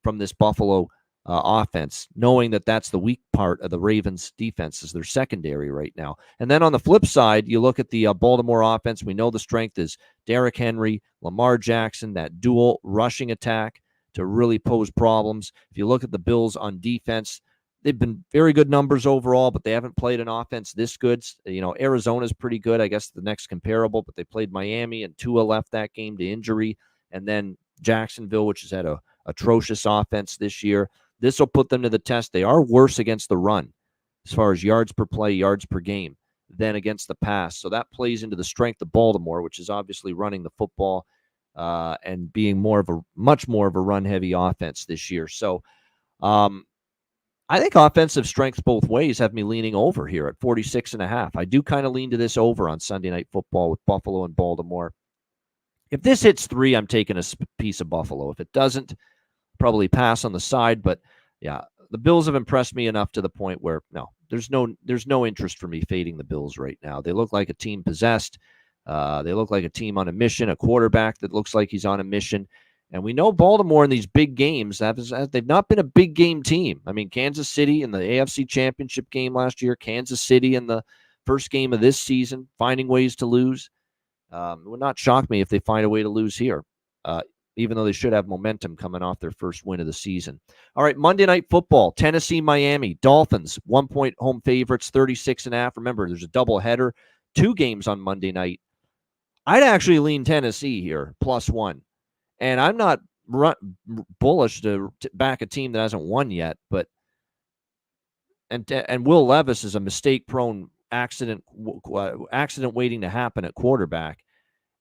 from this Buffalo offense, knowing that that's the weak part of the Ravens' defense is their secondary right now. And then on the flip side, you look at the Baltimore offense. We know the strength is Derrick Henry, Lamar Jackson, that dual rushing attack to really pose problems. If you look at the Bills on defense, they've been very good numbers overall, but they haven't played an offense this good. Arizona's pretty good, I guess the next comparable, but they played Miami, and Tua left that game to injury. And then Jacksonville, which has had a atrocious offense this year. This will put them to the test. They are worse against the run as far as yards per play, yards per game than against the pass. So that plays into the strength of Baltimore, which is obviously running the football and being much more of a run-heavy offense this year. So I think offensive strengths both ways have me leaning over here at 46.5. I do kind of lean to this over on Sunday Night Football with Buffalo and Baltimore. If this hits 3, I'm taking a piece of Buffalo. If it doesn't, probably pass on the side. But yeah, the Bills have impressed me enough to the point where there's no interest for me fading the Bills right now. They look like a team possessed. They look like a team on a mission, a quarterback that looks like he's on a mission. And we know Baltimore in these big games, they've not been a big game team. I mean, Kansas City in the AFC Championship game last year, Kansas City in the first game of this season, finding ways to lose. It would not shock me if they find a way to lose here, even though they should have momentum coming off their first win of the season. All right, Monday Night Football, Tennessee, Miami. Dolphins, 1-point home favorites, 36.5. Remember, there's a doubleheader, 2 games on Monday night. I'd actually lean Tennessee here, +1. And I'm not bullish to back a team that hasn't won yet, but and Will Levis is a mistake-prone accident waiting to happen at quarterback.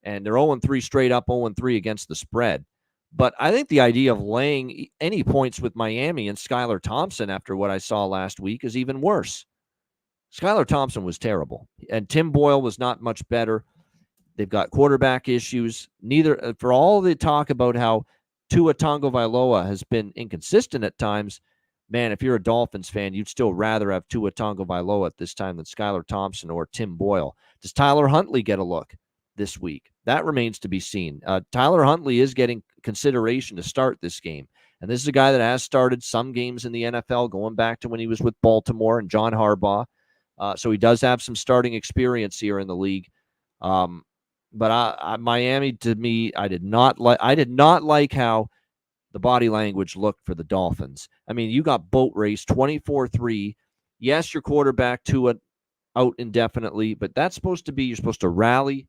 and they're 0-3 straight up, 0-3 against the spread. But I think the idea of laying any points with Miami and Skylar Thompson after what I saw last week is even worse. Skylar Thompson was terrible, and Tim Boyle was not much better. They've got quarterback issues. Neither, for all the talk about how Tua Tagovailoa has been inconsistent at times, man, if you're a Dolphins fan, you'd still rather have Tua Tagovailoa at this time than Skylar Thompson or Tim Boyle. Does Tyler Huntley get a look this week? That remains to be seen. Tyler Huntley is getting consideration to start this game. And this is a guy that has started some games in the NFL going back to when he was with Baltimore and John Harbaugh. So he does have some starting experience here in the league. But Miami, to me, I did not like how the body language looked for the Dolphins. I mean, you got boat race 24-3. Yes, your quarterback Tua out indefinitely, but that's supposed to be, you're supposed to rally,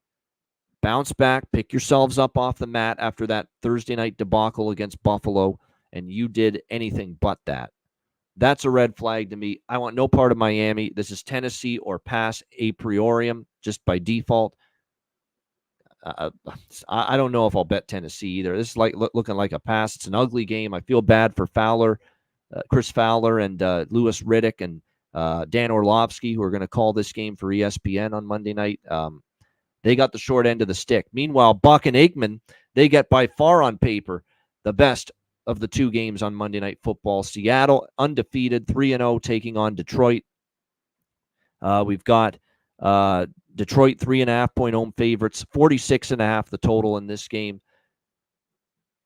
bounce back, pick yourselves up off the mat after that Thursday night debacle against Buffalo, and you did anything but that. That's a red flag to me. I want no part of Miami. This is Tennessee or pass a priorium just by default. I don't know if I'll bet Tennessee either. This is looking like a pass. It's an ugly game. I feel bad for Fowler, Chris Fowler, and Louis Riddick and Dan Orlovsky, who are going to call this game for ESPN on Monday night. They got the short end of the stick. Meanwhile, Buck and Aikman, they get by far on paper the best of the two games on Monday Night Football. Seattle, undefeated, 3-0, taking on Detroit. We've got Detroit 3.5-point home favorites, 46.5 the total in this game.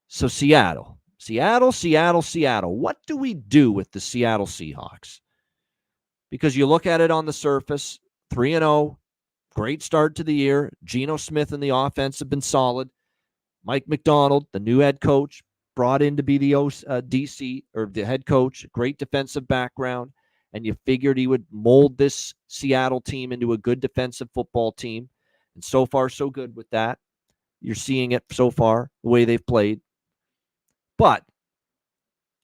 So Seattle. What do we do with the Seattle Seahawks? Because you look at it on the surface, 3-0, great start to the year. Geno Smith and the offense have been solid. Mike McDonald, the new head coach, brought in to be the DC or the head coach, great defensive background. And you figured he would mold this Seattle team into a good defensive football team. And so far, so good with that. You're seeing it so far, the way they've played. But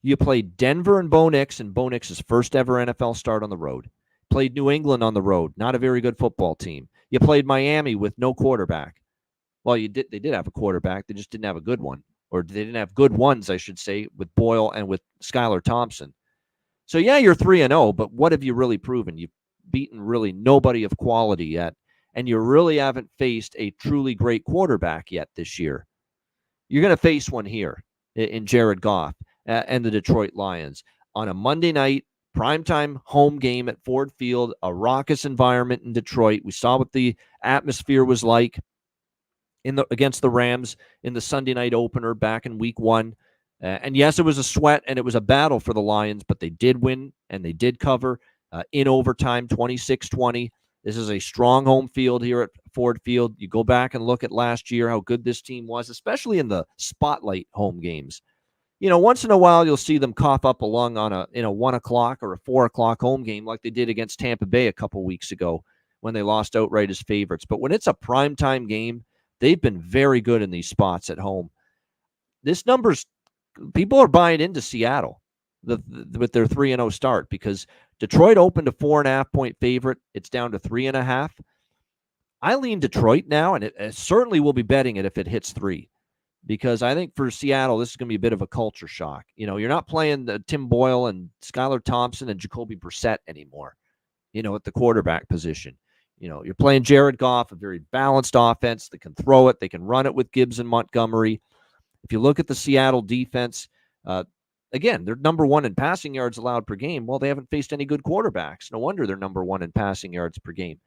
you played Denver and Bo Nix in Bo Nix's first ever NFL start on the road. Played New England on the road, not a very good football team. You played Miami with no quarterback. Well, they did have a quarterback. They just didn't have a good one. Or they didn't have good ones, I should say, with Boyle and with Skylar Thompson. So, yeah, you're 3-0, but what have you really proven? You've beaten really nobody of quality yet, and you really haven't faced a truly great quarterback yet this year. You're going to face one here in Jared Goff and the Detroit Lions on a Monday night primetime home game at Ford Field, a raucous environment in Detroit. We saw what the atmosphere was like against the Rams in the Sunday night opener back in week 1. And yes, it was a sweat and it was a battle for the Lions, but they did win and they did cover in overtime, 26-20. This is a strong home field here at Ford Field. You go back and look at last year, how good this team was, especially in the spotlight home games. You know, once in a while, you'll see them cough up a lung in a 1 o'clock or a 4 o'clock home game like they did against Tampa Bay a couple weeks ago when they lost outright as favorites. But when it's a primetime game, they've been very good in these spots at home. This number's people are buying into Seattle with their 3-0 start because Detroit opened a 4.5-point favorite. It's down to 3.5. I lean Detroit now, and it certainly will be betting it if it hits 3 because I think for Seattle, this is going to be a bit of a culture shock. You know, you're not playing Tim Boyle and Skylar Thompson and Jacoby Brissett anymore, you know, at the quarterback position. You know, you're playing Jared Goff, a very balanced offense that can throw it. They can run it with Gibbs and Montgomery. If you look at the Seattle defense, again, they're number 1 in passing yards allowed per game. Well, they haven't faced any good quarterbacks. No wonder they're number 1 in passing yards per game.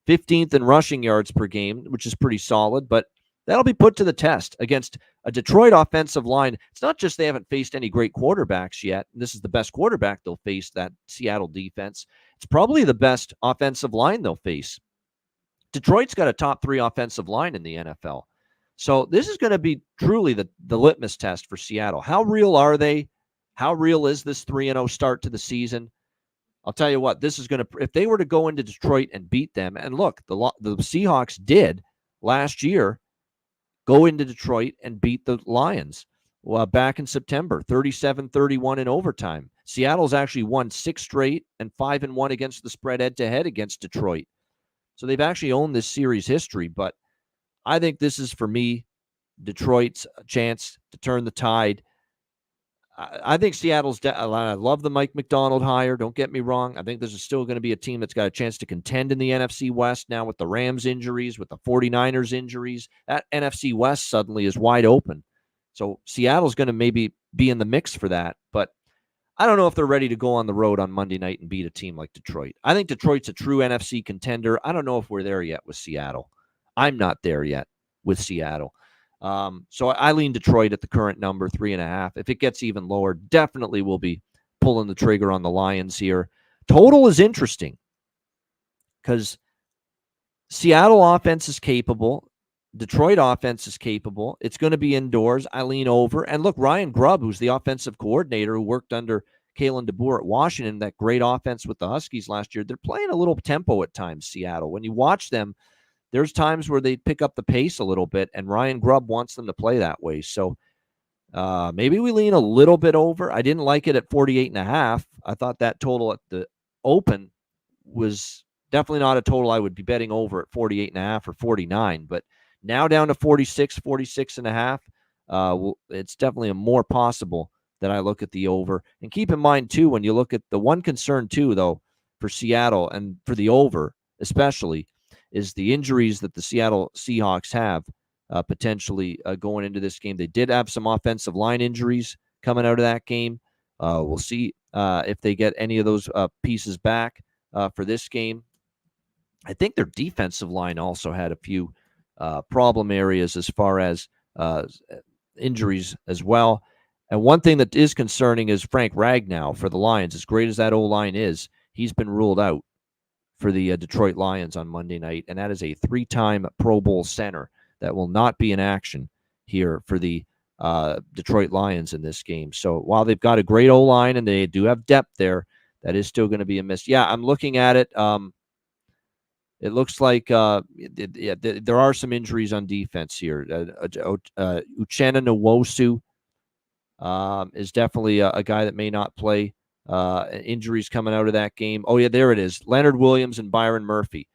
15th in rushing yards per game, which is pretty solid, but that'll be put to the test against a Detroit offensive line. It's not just they haven't faced any great quarterbacks yet. And this is the best quarterback they'll face, that Seattle defense. It's probably the best offensive line they'll face. Detroit's got a top 3 offensive line in the NFL. So this is going to be truly the litmus test for Seattle. How real are they? How real is this 3-0 start to the season? I'll tell you what, this is going to, if they were to go into Detroit and beat them, and look, the Seahawks did last year go into Detroit and beat the Lions back in September, 37-31 in overtime. Seattle's actually won 6 straight and 5-1 against the spread head-to-head against Detroit. So they've actually owned this series history, but I think this is, for me, Detroit's chance to turn the tide. I think Seattle's I love the Mike Macdonald hire. Don't get me wrong. I think this is still going to be a team that's got a chance to contend in the NFC West now with the Rams injuries, with the 49ers injuries. That NFC West suddenly is wide open. So Seattle's going to maybe be in the mix for that. But I don't know if they're ready to go on the road on Monday night and beat a team like Detroit. I think Detroit's a true NFC contender. I don't know if we're there yet with Seattle. I'm not there yet with Seattle. So I lean Detroit at the current number, 3.5. If it gets even lower, definitely will be pulling the trigger on the Lions here. Total is interesting because Seattle offense is capable. Detroit offense is capable. It's going to be indoors. I lean over. And look, Ryan Grubb, who's the offensive coordinator who worked under Kalen DeBoer at Washington, that great offense with the Huskies last year, they're playing a little tempo at times, Seattle. When you watch them, there's times where they pick up the pace a little bit, and Ryan Grubb wants them to play that way. So maybe we lean a little bit over. I didn't like it at 48.5. I thought that total at the open was definitely not a total I would be betting over at 48.5 or 49. But now down to 46, 46.5, it's definitely a more possible that I look at the over. And keep in mind, too, when you look at the one concern, too, though, for Seattle and for the over especially, is the injuries that the Seattle Seahawks have potentially going into this game. They did have some offensive line injuries coming out of that game. We'll see if they get any of those pieces back for this game. I think their defensive line also had a few problem areas as far as injuries as well. And one thing that is concerning is Frank Ragnow for the Lions. As great as that O-line is, he's been ruled out for the Detroit Lions on Monday night, and that is a 3-time Pro Bowl center that will not be in action here for the Detroit Lions in this game. So while they've got a great O-line and they do have depth there, that is still going to be a miss. Yeah, I'm looking at it. It looks like there are some injuries on defense here. Uchenna Nwosu is definitely a guy that may not play. Injuries coming out of that game. Oh, yeah, there it is. Leonard Williams and Byron Murphy,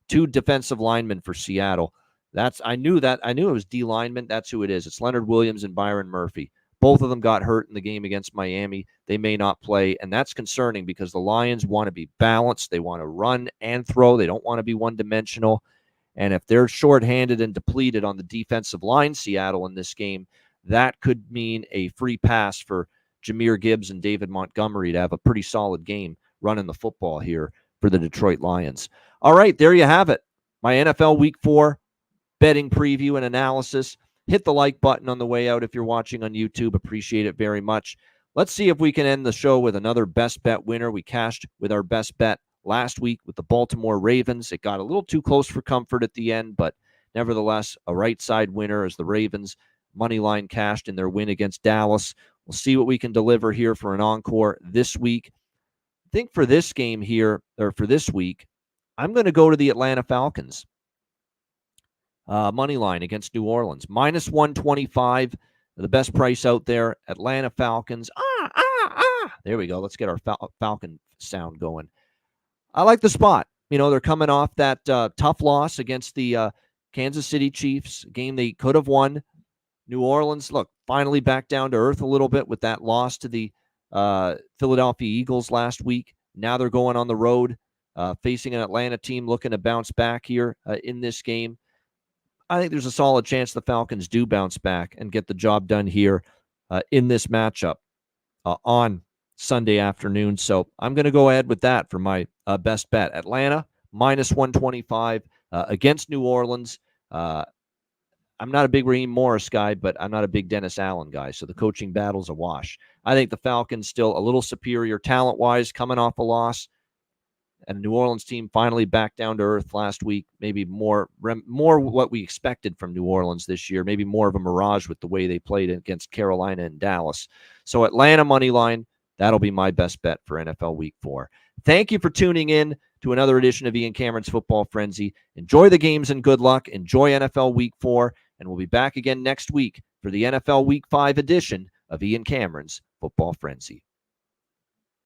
2 defensive linemen for Seattle. I knew it was D lineman. That's who it is. It's Leonard Williams and Byron Murphy. Both of them got hurt in the game against Miami. They may not play, and that's concerning because the Lions want to be balanced. They want to run and throw. They don't want to be one-dimensional. And if they're shorthanded and depleted on the defensive line, Seattle, in this game, that could mean a free pass for Jahmyr Gibbs and David Montgomery to have a pretty solid game running the football here for the Detroit Lions. All right, there you have it. My NFL Week 4 betting preview and analysis. Hit the like button on the way out if you're watching on YouTube. Appreciate it very much. Let's see if we can end the show with another best bet winner. We cashed with our best bet last week with the Baltimore Ravens. It got a little too close for comfort at the end, but nevertheless, a right side winner as the Ravens money line cashed in their win against Dallas. We'll see what we can deliver here for an encore this week. I think for this game here, or for this week, I'm going to go to the Atlanta Falcons. Money line against New Orleans. -125, the best price out there. Atlanta Falcons. There we go. Let's get our Falcon sound going. I like the spot. You know, they're coming off that tough loss against the Kansas City Chiefs, a game they could have won. New Orleans, look, finally back down to earth a little bit with that loss to the Philadelphia Eagles last week. Now they're going on the road, facing an Atlanta team looking to bounce back here in this game. I think there's a solid chance the Falcons do bounce back and get the job done here in this matchup on Sunday afternoon. So I'm going to go ahead with that for my best bet. Atlanta, -125 against New Orleans. I'm not a big Raheem Morris guy, but I'm not a big Dennis Allen guy, so the coaching battle's a wash. I think the Falcons still a little superior talent-wise, coming off a loss. And the New Orleans team finally back down to earth last week. Maybe more what we expected from New Orleans this year. Maybe more of a mirage with the way they played against Carolina and Dallas. So Atlanta money line, that'll be my best bet for NFL Week 4. Thank you for tuning in to another edition of Ian Cameron's Football Frenzy. Enjoy the games and good luck. Enjoy NFL Week 4. And we'll be back again next week for the NFL Week 5 edition of Ian Cameron's Football Frenzy.